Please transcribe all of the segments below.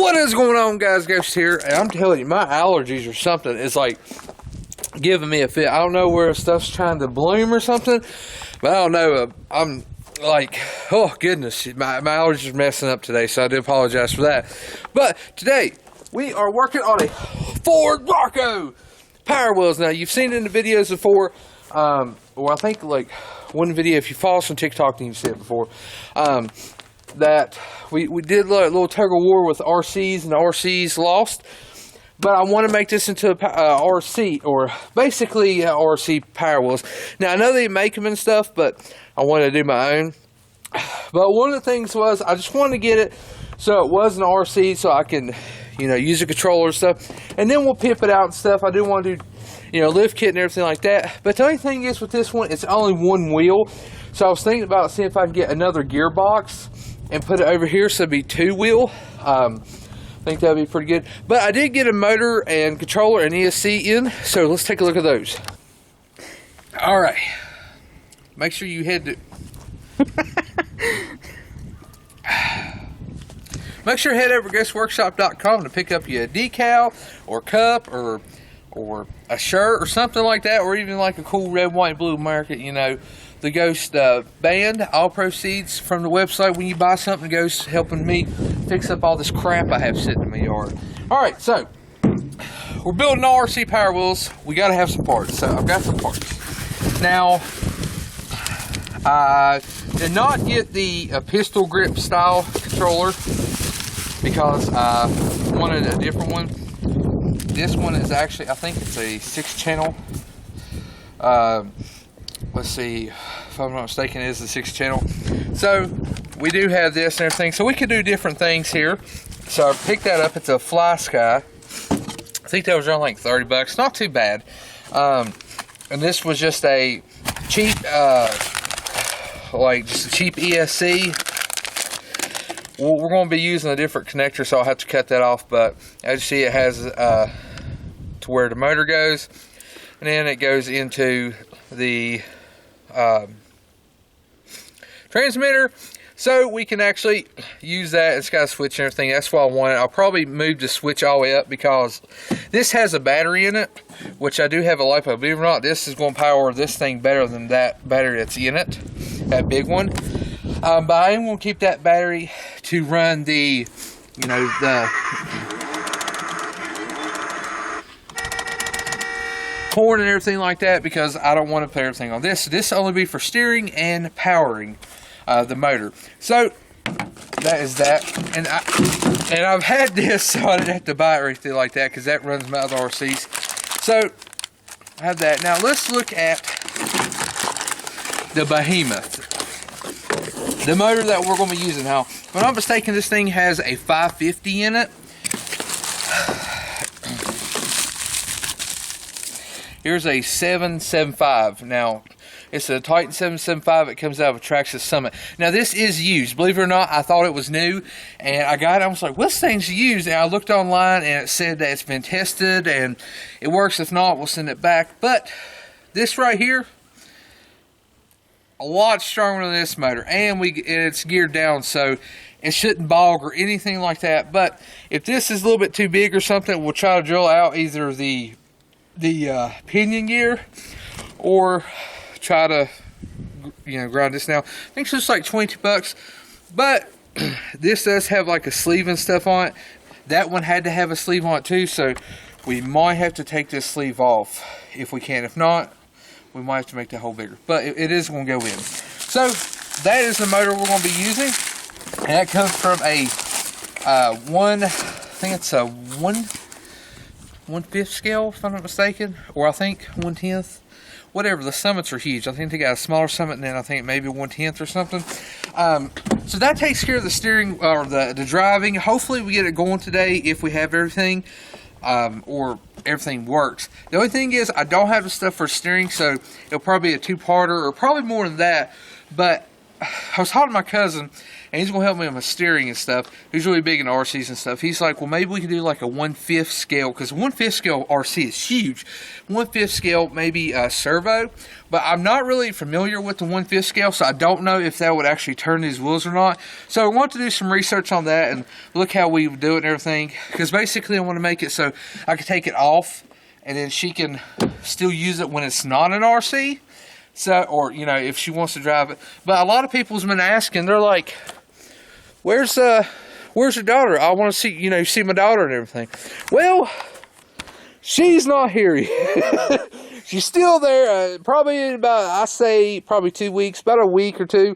What is going on, guys? Ghost here, and I'm telling you, my allergies or something is like giving me a fit. I don't know where stuff's trying to bloom or something, but I don't know. I'm like, oh goodness, my allergies are messing up today, so I do apologize for that. But today we are working on a Ford Bronco Powerwheels. Now you've seen it in the videos before, or I think like one video, if you follow us on TikTok, then you've seen it before. That we did a little tug of war with RCs, and the RCs lost. But I want to make this into a RC, or basically RC Powerwheels. Now I know they make them and stuff, but I wanted to do my own. But one of the things was I just wanted to get it so it was an RC, so I can, you know, use a controller and stuff, and then we'll pip it out and stuff. I do want to do, you know, lift kit and everything like that. But the only thing is with this one, it's only one wheel. So I was thinking about seeing if I can get another gearbox and put it over here so it'd be two wheel. I think that would be pretty good. But I did get a motor and controller and ESC in, so let's take a look at those. Alright. Make sure you head to make sure you head over to ghostworkshop.com to pick up you a decal or cup or a shirt or something like that, or even like a cool red, white, blue America, you know, the Ghost band. All proceeds from the website when you buy something goes helping me fix up all this crap I have sitting in my yard. Alright, so we're building all RC Powerwheels. We got to have some parts, so I've got some parts. Now, I did not get the pistol grip style controller because I wanted a different one. This one is actually, I think it's a 6-channel. Let's see, if I'm not mistaken, it is the 6-channel. So we do have this and everything, so we can do different things here. So I picked that up. It's a Fly Sky. I think that was around like 30 bucks. Not too bad. And this was just a cheap, like just a cheap ESC. Well, we're going to be using a different connector, so I'll have to cut that off. But as you see, it has to where the motor goes, and then it goes into the transmitter, so we can actually use that. It's got a switch and everything. That's why I want it. I'll probably move the switch all the way up because this has a battery in it, which I do have a LiPo. Believe it or not, this is going to power this thing better than that battery that's in it, that big one. But I am going to keep that battery to run the, you know, the horn and everything like that, because I don't want to put everything on this. This will only be for steering and powering the motor. So that is that. And I've had this, so I didn't have to buy it or anything like that, because that runs my other RCs. So I have that. Now let's look at the Behemoth, the motor that we're going to be using. Now, if I'm not mistaken, this thing has a 550 in it. Here's a 775. Now, it's a Titan 775. It comes out of a Traxxas Summit. Now, this is used. Believe it or not, I thought it was new. And I got it. I was like, well, this thing's used. And I looked online, and it said that it's been tested, and it works. If not, we'll send it back. But this right here, a lot stronger than this motor. And it's geared down, so it shouldn't bog or anything like that. But if this is a little bit too big or something, we'll try to drill out either the pinion gear or try to, you know, grind this. Now I think it's just like 20 bucks, but this does have like a sleeve and stuff on it. That one had to have a sleeve on it too, so we might have to take this sleeve off if we can. If not, we might have to make the hole bigger, but it is going to go in. So that is the motor we're going to be using, and that comes from a I think it's a 1/5 scale, if I'm not mistaken, or I think 1/10, whatever. The Summits are huge. I think they got a smaller Summit, and then I think maybe 1/10 or something. So that takes care of the steering, or the driving. Hopefully we get it going today if we have everything, or everything works. The only thing is I don't have the stuff for steering, so it'll probably be a two-parter, or probably more than that. But I was talking to my cousin, and he's gonna help me with my steering and stuff. He's really big in RCs and stuff. He's like, well, maybe we could do like a 1/5 scale, because 1/5 scale RC is huge. 1/5 scale, maybe servo, but I'm not really familiar with the 1/5 scale, so I don't know if that would actually turn these wheels or not. So I want to do some research on that and look how we would do it and everything, because basically I want to make it so I can take it off, and then she can still use it when it's not an RC. So, or, you know, if she wants to drive it. But a lot of people's been asking, they're like, where's your daughter? I want to see, you know, see my daughter and everything. Well, she's not here yet. She's still there, probably in about, I say, probably 2 weeks, about a week or two.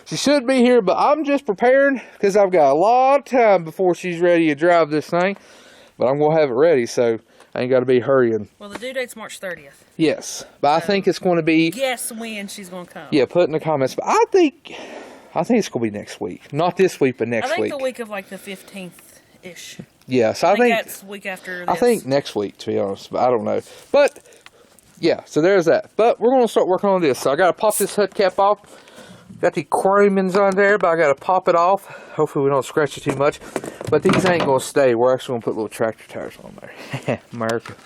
She should be here, but I'm just preparing, because I've got a lot of time before she's ready to drive this thing. But I'm going to have it ready, so I ain't got to be hurrying. Well, the due date's March 30th. Yes, but I think it's going to be... Guess when she's going to come. Yeah, put in the comments. But I think it's going to be next week. Not this week, but next week. I think the week of like the 15th-ish. Yeah, so I think that's week after this. I think next week, to be honest, but I don't know. But, yeah, so there's that. But we're going to start working on this. So I got to pop this hood cap off. Got the chromins on there, but I got to pop it off. Hopefully we don't scratch it too much. But these ain't going to stay. We're actually going to put little tractor tires on there. America.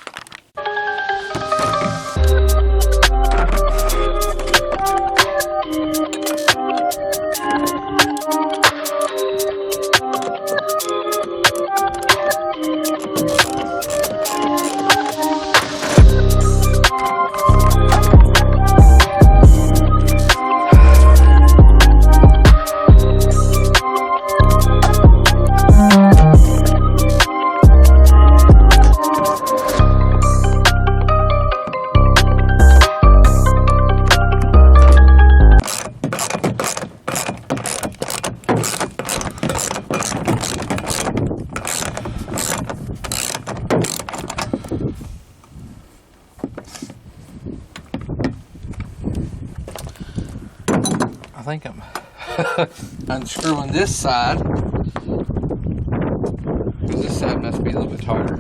I think I'm unscrewing this side, because this side must be a little bit tighter.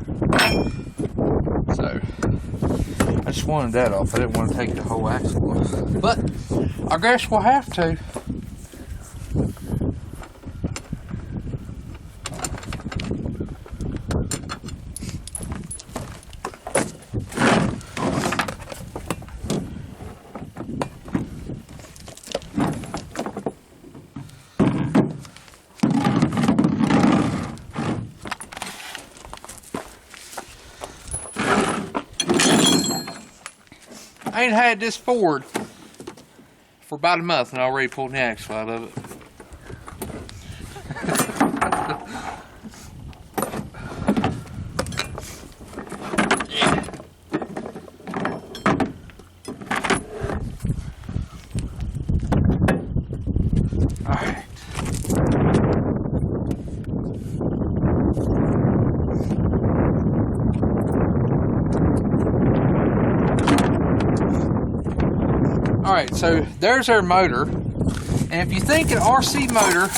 So I just wanted that off. I didn't want to take the whole axle off, but I guess we'll have to. I ain't had this Ford for about a month and I already pulled the axle out of it. Alright, so there's our motor, and if you think an RC motor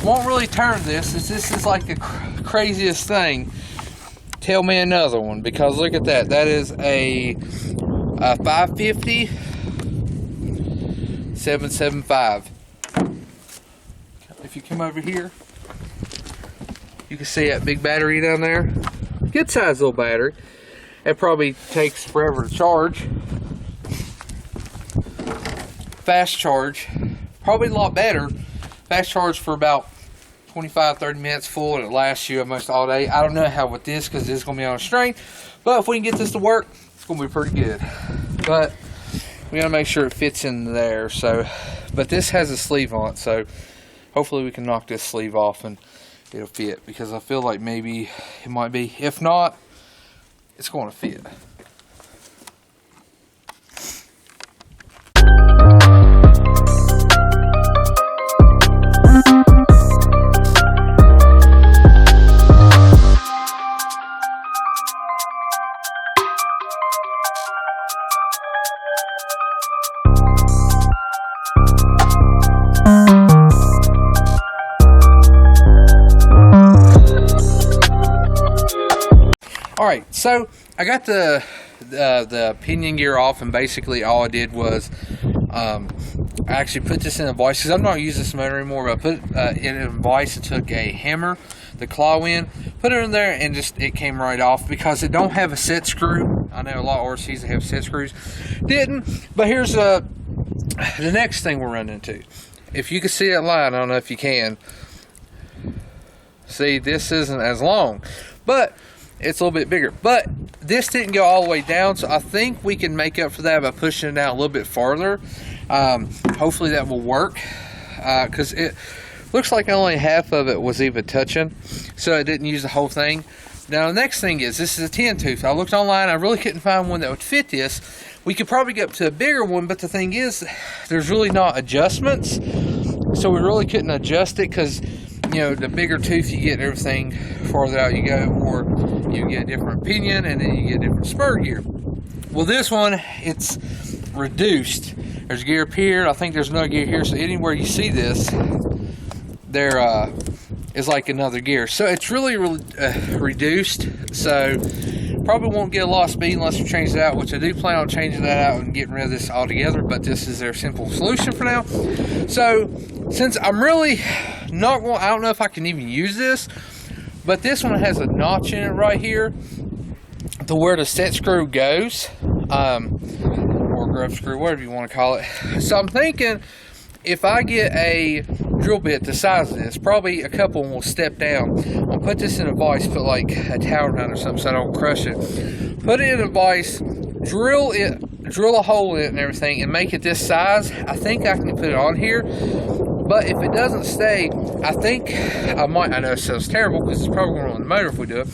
won't really turn this is like the craziest thing, tell me another one, because look at that. That is a 550 775. If you come over here, you can see that big battery down there. Good size little battery. It probably takes forever to charge. Fast charge, probably a lot better. Fast charge for about 25-30 minutes full, and it lasts you almost all day. I don't know how with this, because it's going to be on a string, but if we can get this to work, it's going to be pretty good. But we got to make sure it fits in there. So, but this has a sleeve on it, so hopefully we can knock this sleeve off and it'll fit, because I feel like maybe it might be. If not, it's going to fit. Alright, so I got the pinion gear off, and basically all I did was I actually put this in a vise because I'm not using this motor anymore, but I put it in a vise and took a hammer, the claw end, put it in there, and just it came right off because it don't have a set screw. I know a lot of RCs that have set screws. Didn't, but here's the next thing we're running into. If you can see that line, I don't know if you can. See, this isn't as long, but it's a little bit bigger. But this didn't go all the way down, so I think we can make up for that by pushing it out a little bit farther. Hopefully that will work, because it looks like only half of it was even touching, so it didn't use the whole thing. Now the next thing is, this is a 10 tooth. I looked online, I really couldn't find one that would fit this. We could probably get up to a bigger one, but the thing is, there's really not adjustments, so we really couldn't adjust it, because you know, the bigger tooth you get, everything farther out you go, or you get a different pinion, and then you get a different spur gear. Well, this one, it's reduced. There's gear up here. I think there's another gear here. So anywhere you see this, there is like another gear. So it's really reduced. So probably won't get a lot of speed unless we change it out, which I do plan on changing that out and getting rid of this altogether. But this is their simple solution for now. So since I'm really not going, I don't know if I can even use this, but this one has a notch in it right here to where the set screw goes, or grub screw, whatever you want to call it. So I'm thinking if I get a drill bit the size of this, probably a couple will step down. I'll put this in a vise, put like a towel down or something so I don't crush it. Put it in a vise, drill a hole in it and everything, and make it this size. I think I can put it on here. But if it doesn't stay, I think I might, I know it sounds terrible because it's probably going to on the motor if we do it.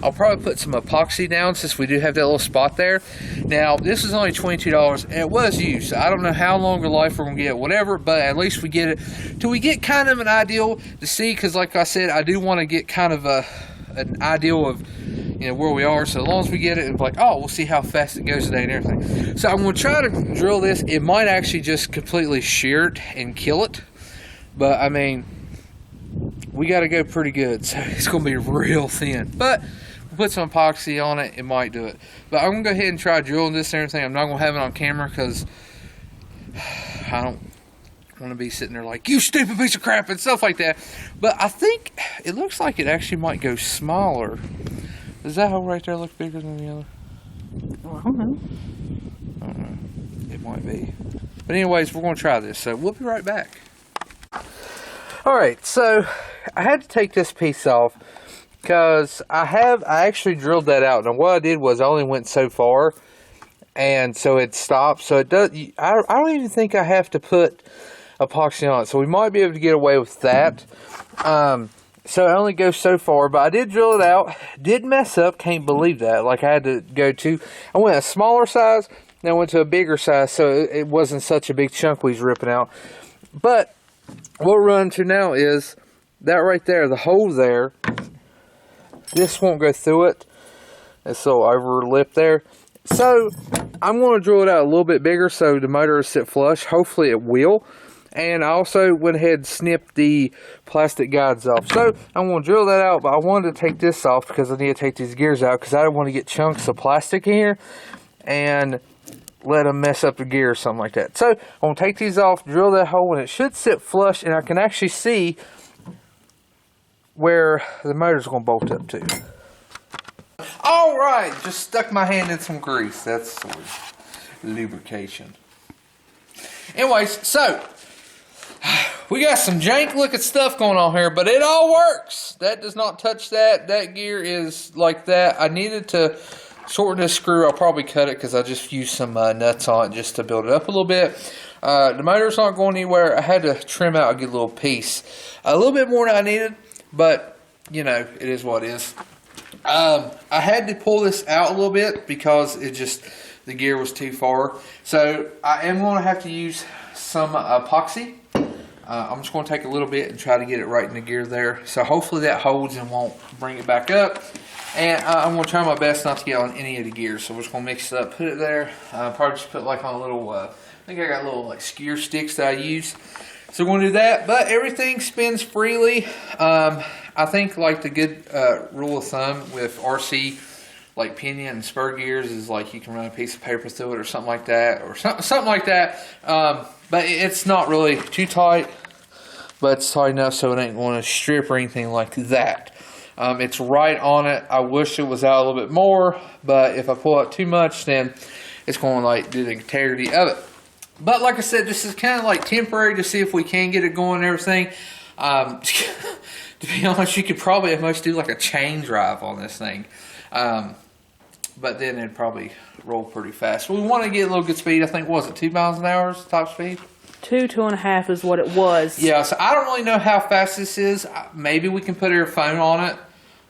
I'll probably put some epoxy down since we do have that little spot there. Now, this is only $22 and it was used. So I don't know how long a life we're going to get, whatever, but at least we get it till we get kind of an ideal to see, because like I said, I do want to get kind of an ideal of, you know, where we are. So as long as we get it, it's like, oh, we'll see how fast it goes today and everything. So I'm going to try to drill this. It might actually just completely shear it and kill it. But, I mean, we got to go pretty good. So it's going to be real thin. But we'll put some epoxy on it. It might do it. But I'm going to go ahead and try drilling this and everything. I'm not going to have it on camera because I don't want to be sitting there like, you stupid piece of crap and stuff like that. But I think it looks like it actually might go smaller. Does that hole right there look bigger than the other? Well, I don't know. I don't know. It might be. But anyways, we're going to try this. So we'll be right back. Alright, so I had to take this piece off because I actually drilled that out. Now what I did was I only went so far, and so it stopped. So it does. I don't even think I have to put epoxy on it. So we might be able to get away with that. So it only goes so far, but I did drill it out. Did mess up, can't believe that. Like I had to go to, I went a smaller size, then I went to a bigger size, so it wasn't such a big chunk we was ripping out. But what we're running to now is that right there, the hole there. This won't go through it. This little over lip there. So I'm going to drill it out a little bit bigger so the motor will sit flush. Hopefully it will. And I also went ahead and snipped the plastic guides off. So I'm going to drill that out, but I wanted to take this off because I need to take these gears out because I don't want to get chunks of plastic in here and let them mess up the gear or something like that. So I'm going to take these off, drill that hole, and it should sit flush, and I can actually see where the motor's going to bolt up to. Alright, just stuck my hand in some grease. That's sort of lubrication. Anyways, so we got some jank looking stuff going on here, but it all works. That does not touch that. That gear is like that. I needed to shorten this screw. I'll probably cut it because I just used some nuts on it just to build it up a little bit. The motor's not going anywhere. I had to trim out a good little piece. A little bit more than I needed, but you know, it is what it is. I had to pull this out a little bit because it just, the gear was too far. So I am going to have to use some epoxy. I'm just going to take a little bit and try to get it right in the gear there. So hopefully that holds and won't bring it back up. And I'm going to try my best not to get on any of the gears. So we're just going to mix it up, put it there. Probably just put like on a little, I think I got little like skewer sticks that I use. So we're going to do that. But everything spins freely. I think like the good rule of thumb with RC like pinion and spur gears is like you can run a piece of paper through it or something like that, or something like that. But it's not really too tight, but it's tight enough so it ain't going to strip or anything like that. It's right on it. I wish it was out a little bit more, but if I pull out too much, then it's going to like do the integrity of it. But like I said, this is kind of like temporary to see if we can get it going and everything. To be honest, you could probably at most do like a chain drive on this thing. But then it'd probably roll pretty fast. We want to get a little good speed. I think, was it 2 miles an hour is top speed? 2.5 is what it was. Yeah, so I don't really know how fast this is. Maybe we can put our phone on it,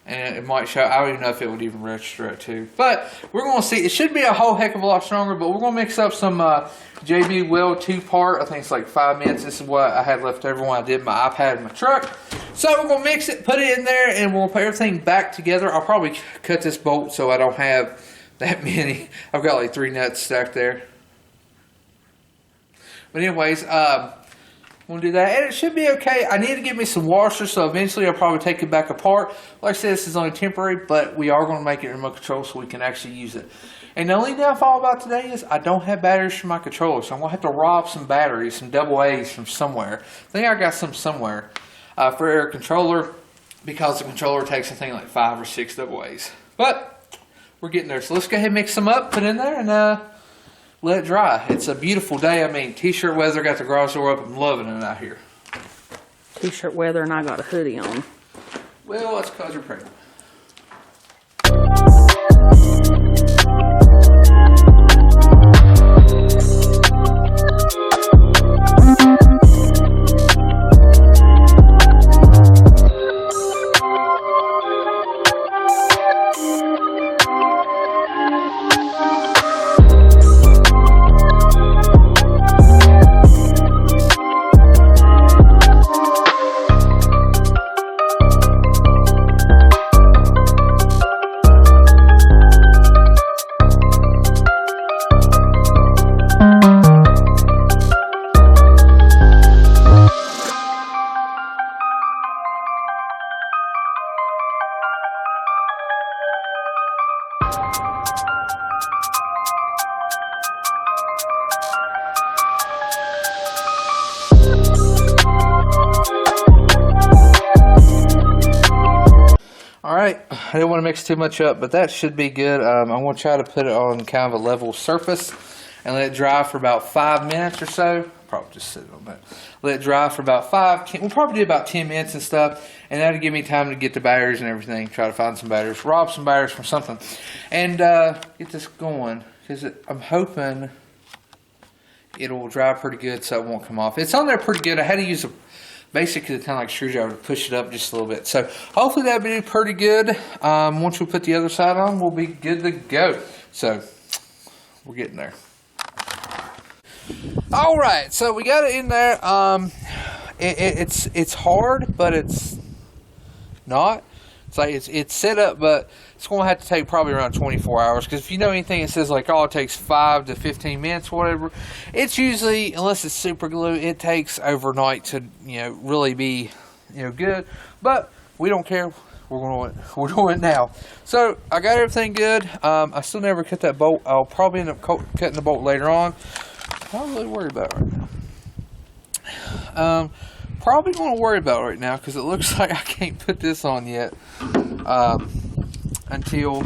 and it might show. I don't even know if it would even register it too. But we're going to see. It should be a whole heck of a lot stronger, but we're going to mix up some JB Wheel 2-part. I think it's like 5 minutes. This is what I had left over when I did my iPad in my truck. So we're going to mix it, put it in there, and we'll put everything back together. I'll probably cut this bolt so I don't have that many. I've got like 3 nuts stuck there. But anyways, we'll do that, and it should be okay. I need to get me some washers, so eventually I'll probably take it back apart. Like I said, this is only temporary, but we are going to make it remote control so we can actually use it. And the only downfall about today is I don't have batteries for my controller, so I'm going to have to rob some batteries, some AA from somewhere. I think I got some somewhere for our controller, because the controller takes, I think, like 5 or 6 AAs. But we're getting there, so let's go ahead and mix them up, put in there, and let it dry. It's a beautiful day. I mean, t-shirt weather, got the garage door up. I'm loving it out here. T-shirt weather, and I got a hoodie on. Well, that's because you're pregnant. Alright, I didn't want to mix too much up, but that should be good. I'm going to try to put it on kind of a level surface and let it dry for about 5 minutes or so. Probably just sit on that. Let it dry for about 5, we'll probably do about 10 minutes and stuff, and that'll give me time to get the batteries and everything, try to find some batteries, rob some batteries from something, and get this going, because I'm hoping it'll dry pretty good so it won't come off. It's on there pretty good. I had to use basically kind of like screwdriver to push it up just a little bit. So hopefully that'll be pretty good. Once we put the other side on, we'll be good to go. So we're getting there. All right, so we got it in there. It's hard, but it's not. It's like it's set up, but it's going to have to take probably around 24 hours. Because if you know anything, it says like, oh, it takes 5 to 15 minutes, whatever. It's usually, unless it's super glue, it takes overnight to really be good. But we don't care. We're doing it now. So I got everything good. I still never cut that bolt. I'll probably end up cutting the bolt later on. I'm not really worried about it right now. Probably going to worry about it right now because it looks like I can't put this on yet until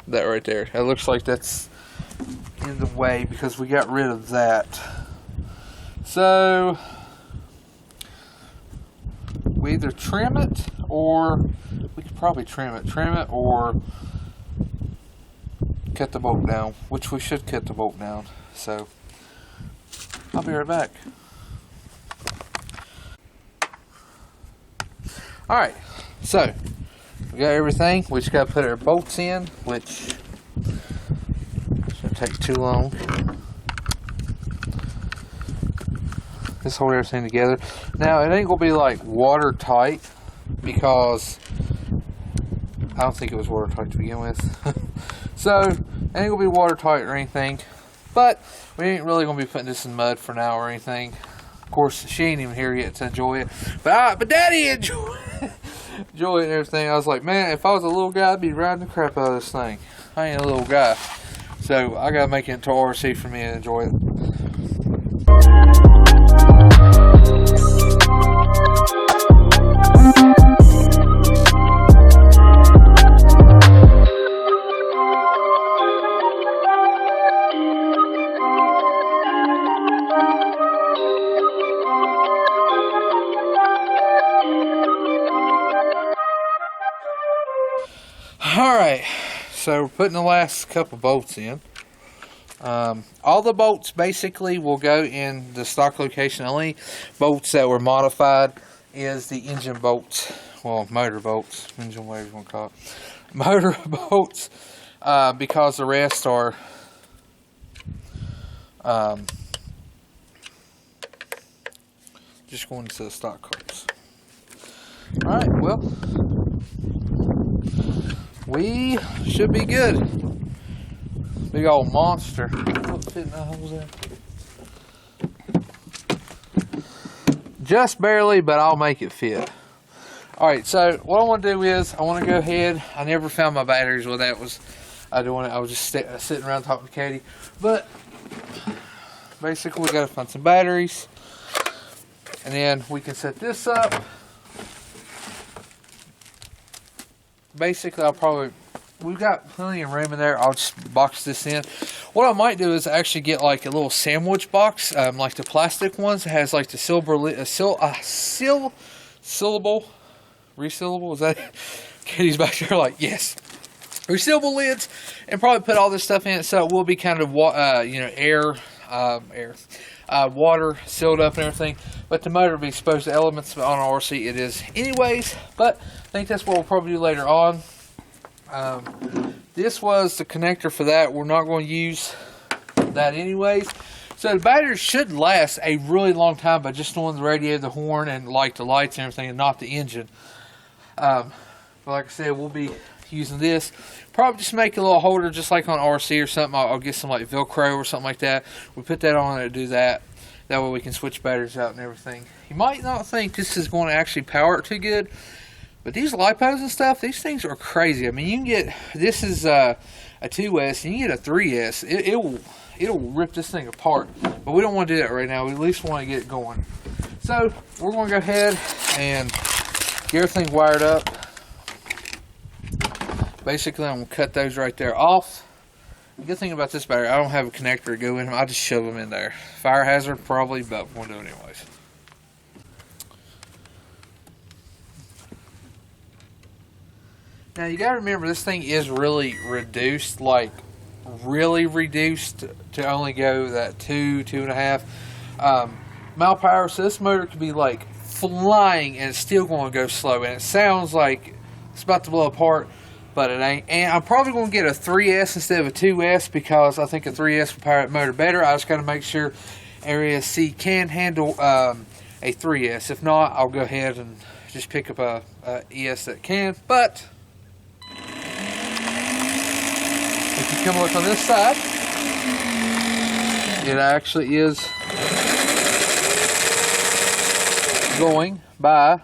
that right there. It looks like that's in the way because we got rid of that. So we either trim it, or we could probably trim it or cut the bolt down, which we should cut the bolt down. So I'll be right back. Alright, so we got everything. We just got to put our bolts in, which shouldn't take too long. Just hold everything together. Now, it ain't going to be like watertight because I don't think it was watertight to begin with. So, it ain't going to be watertight or anything. But we ain't really going to be putting this in mud for now or anything. Of course, she ain't even here yet to enjoy it. But Daddy enjoy it and everything. I was like, man, if I was a little guy, I'd be riding the crap out of this thing. I ain't a little guy. So I gotta make it into RC for me to enjoy it. Alright, so we're putting the last couple bolts in. All the bolts basically will go in the stock location. The only bolts that were modified is the engine bolts. Well, motor bolts. Engine, whatever you want to call it. Motor bolts. Because the rest are just going to the stock bolts. Alright, well, we should be good. Big old monster. What's fitting the holes in? Just barely, but I'll make it fit. Alright, so what I want to do is, I want to go ahead. I never found my batteries while that was doing it. I was just sitting around talking to Katie. But basically, we got to find some batteries. And then we can set this up. Basically, we've got plenty of room in there. I'll just box this in. What I might do is actually get like a little sandwich box, like the plastic ones. It has like the resealable. Is that it? Katie's back there like, yes. Resealable lids, and probably put all this stuff in it, so it will be kind of water sealed up and everything. But the motor will be exposed to elements. On an RC it is anyways, but I think that's what we'll probably do later on. This was the connector for that. We're not going to use that anyways. So the batteries should last a really long time by just doing the radiator, the horn, and like the lights and everything, and not the engine. But like I said, we'll be using this. Probably just make a little holder just like on RC or something. I'll get some like Velcro or something like that. We'll put that on and do that. That way we can switch batteries out and everything. You might not think this is going to actually power it too good, but these LiPos and stuff, these things are crazy. I mean, you can get, this is a 2S, and you get a 3S. It'll rip this thing apart. But we don't want to do that right now. We at least want to get it going. So, we're going to go ahead and get everything wired up. Basically, I'm going to cut those right there off. The good thing about this battery, I don't have a connector to go in them. I just shove them in there. Fire hazard, probably, but we'll do it anyways. Now, you got to remember, this thing is really reduced, like, really reduced to only go that 2.5 mile per hour. So this motor could be, like, flying, and it's still going to go slow. And it sounds like it's about to blow apart, but it ain't. And I'm probably going to get a 3S instead of a 2S because I think a 3S will power that motor better. I just got to make sure Area C can handle a 3S. If not, I'll go ahead and just pick up a ES that can. But if you come look on this side, it actually is going by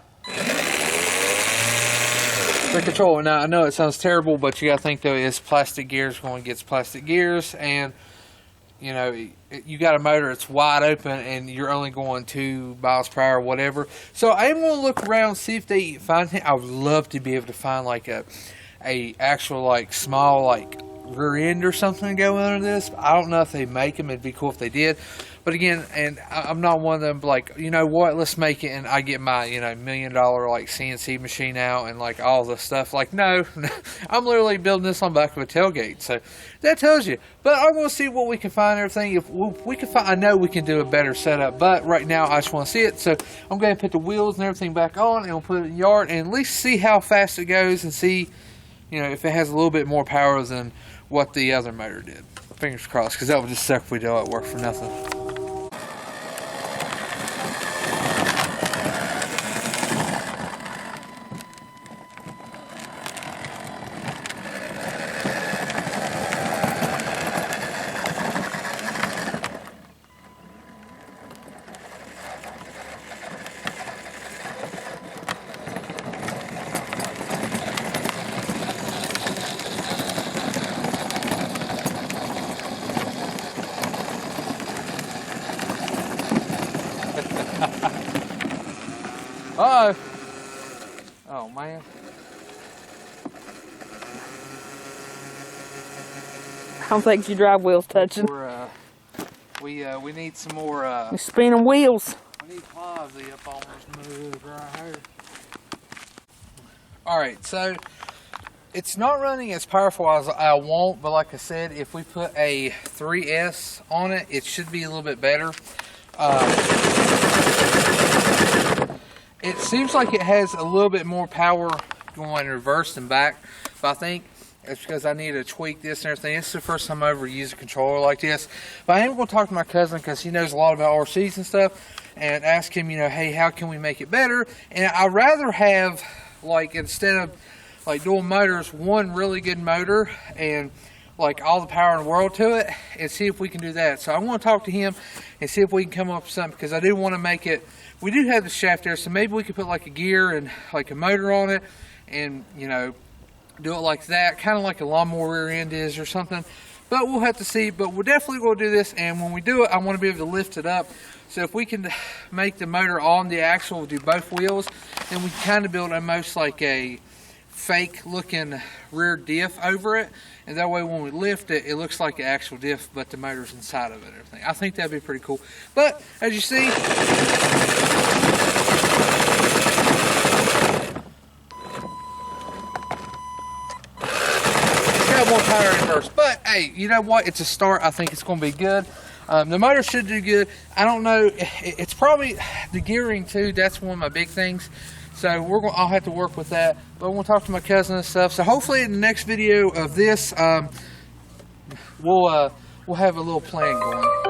the controller. Now, I know it sounds terrible, but you got to think, though, it's plastic gears going against plastic gears, and you know, you got a motor that's wide open, and you're only going 2 miles per hour, whatever. So I am going to look around, see if they find. I would love to be able to find like a actual like small like rear end or something to go under this. I don't know if they make them. It'd be cool if they did. But again, and I'm not one of them like, you know what, let's make it, and I get my, you know, $1 million like CNC machine out and like all the stuff. Like, no, I'm literally building this on the back of a tailgate. So that tells you. But I'm going to see what we can find, everything. If we can find, I know we can do a better setup, but right now I just want to see it. So I'm going to put the wheels and everything back on, and we'll put it in the yard and at least see how fast it goes and see, you know, if it has a little bit more power than what the other motor did. Fingers crossed, because that would just suck if we do all that work for nothing. Uh-oh. Oh, man. I don't think your drive wheel's touching. We need some more, You're spinning wheels. we need Plowsy up on this move right here. Alright, so it's not running as powerful as I want, but like I said, if we put a 3S on it, it should be a little bit better. It seems like it has a little bit more power going reverse than back, but I think it's because I need to tweak this and everything. It's the first time I ever used a controller like this. But I am going to talk to my cousin because he knows a lot about RCs and stuff, and ask him, you know, hey, how can we make it better? And I'd rather have, like, instead of like dual motors, one really good motor and like all the power in the world to it, and see if we can do that. So I'm going to talk to him and see if we can come up with something, because I do want to make it, we do have the shaft there, so maybe we could put like a gear and like a motor on it, and you know, do it like that, kind of like a lawnmower rear end is or something. But we'll have to see. But we're definitely going to do this, and when we do it, I want to be able to lift it up. So if we can make the motor on the axle, do both wheels, then we can kind of build almost like a fake looking rear diff over it, and that way when we lift it, it looks like an actual diff, but the motor's inside of it and everything. I think that'd be pretty cool. But as you see, more power in first, but hey, you know what, it's a start. I think it's going to be good. The motor should do good. I don't know, it's probably the gearing too. That's one of my big things, so I'll have to work with that. But we'll talk to my cousin and stuff, so hopefully in the next video of this, we'll have a little plan going.